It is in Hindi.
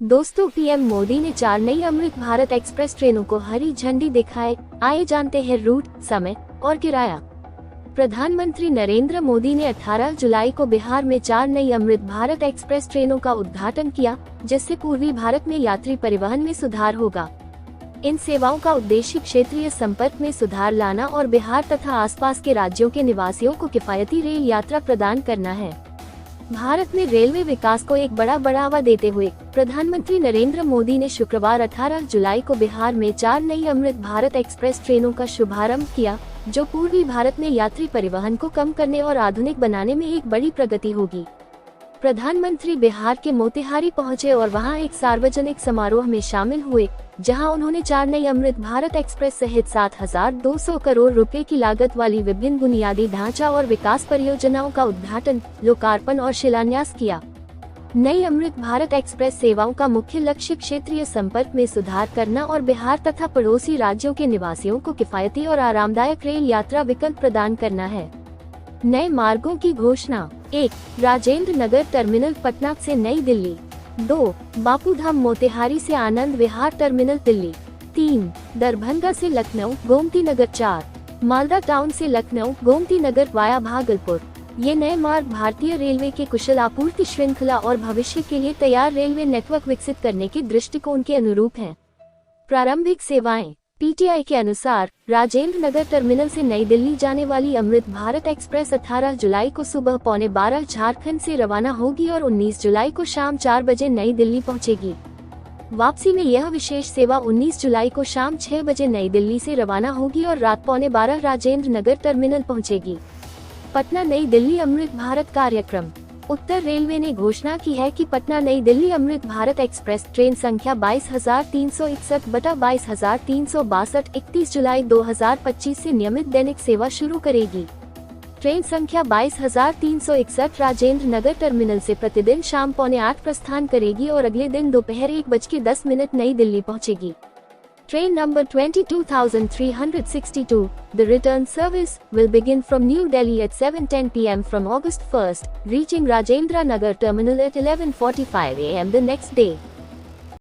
दोस्तों, पीएम मोदी ने 4 नई अमृत भारत एक्सप्रेस ट्रेनों को हरी झंडी दिखाए। आइए जानते हैं रूट, समय और किराया। प्रधानमंत्री नरेंद्र मोदी ने 18 जुलाई को बिहार में 4 नई अमृत भारत एक्सप्रेस ट्रेनों का उद्घाटन किया, जिससे पूर्वी भारत में यात्री परिवहन में सुधार होगा। इन सेवाओं का उद्देश्य क्षेत्रीय संपर्क में सुधार लाना और बिहार तथा आसपास के राज्यों के निवासियों को किफायती रेल यात्रा प्रदान करना है। भारत में रेलवे विकास को एक बड़ा बढ़ावा देते हुए प्रधानमंत्री नरेंद्र मोदी ने शुक्रवार 18 जुलाई को बिहार में 4 नई अमृत भारत एक्सप्रेस ट्रेनों का शुभारंभ किया, जो पूर्वी भारत में यात्री परिवहन को कम करने और आधुनिक बनाने में एक बड़ी प्रगति होगी। प्रधानमंत्री बिहार के मोतिहारी पहुंचे और वहां एक सार्वजनिक समारोह में शामिल हुए, जहां उन्होंने 4 नई अमृत भारत एक्सप्रेस सहित 7,200 करोड़ रुपए की लागत वाली विभिन्न बुनियादी ढांचा और विकास परियोजनाओं का उद्घाटन, लोकार्पण और शिलान्यास किया। नई अमृत भारत एक्सप्रेस सेवाओं का मुख्य लक्ष्य क्षेत्रीय संपर्क में सुधार करना और बिहार तथा पड़ोसी राज्यों के निवासियों को किफायती और आरामदायक रेल यात्रा विकल्प प्रदान करना है। नए मार्गों की घोषणा। 1. राजेंद्र नगर टर्मिनल पटना से नई दिल्ली। 2. बापूधाम मोतिहारी से आनंद विहार टर्मिनल दिल्ली। 3. दरभंगा से लखनऊ गोमती नगर। 4. मालदा टाउन से लखनऊ गोमती नगर वाया भागलपुर। ये नए मार्ग भारतीय रेलवे के कुशल आपूर्ति श्रृंखला और भविष्य के लिए तैयार रेलवे नेटवर्क विकसित करने के दृष्टिकोण के अनुरूप हैं। प्रारंभिक सेवाएं। पीटीआई के अनुसार राजेंद्र नगर टर्मिनल से नई दिल्ली जाने वाली अमृत भारत एक्सप्रेस 18 जुलाई को सुबह 11:15 झारखंड से रवाना होगी और 19 जुलाई को शाम 4 बजे नई दिल्ली पहुंचेगी। वापसी में यह विशेष सेवा 19 जुलाई को शाम 6 बजे नई दिल्ली से रवाना होगी और रात 11:15 राजेंद्र नगर टर्मिनल पहुंचेगी। पटना नई दिल्ली अमृत भारत कार्यक्रम। उत्तर रेलवे ने घोषणा की है कि पटना नई दिल्ली अमृत भारत एक्सप्रेस ट्रेन संख्या 22,361/22,362 31 जुलाई 2025 से नियमित दैनिक सेवा शुरू करेगी। ट्रेन संख्या 22,361 राजेंद्र नगर टर्मिनल से प्रतिदिन शाम 7:45 प्रस्थान करेगी और अगले दिन दोपहर 1:10 नई दिल्ली पहुंचेगी। Train number 22,362. The return service will begin from New Delhi at 7:10 p.m. from August 1st, reaching Rajendra Nagar Terminal at 11:45 a.m. the next day.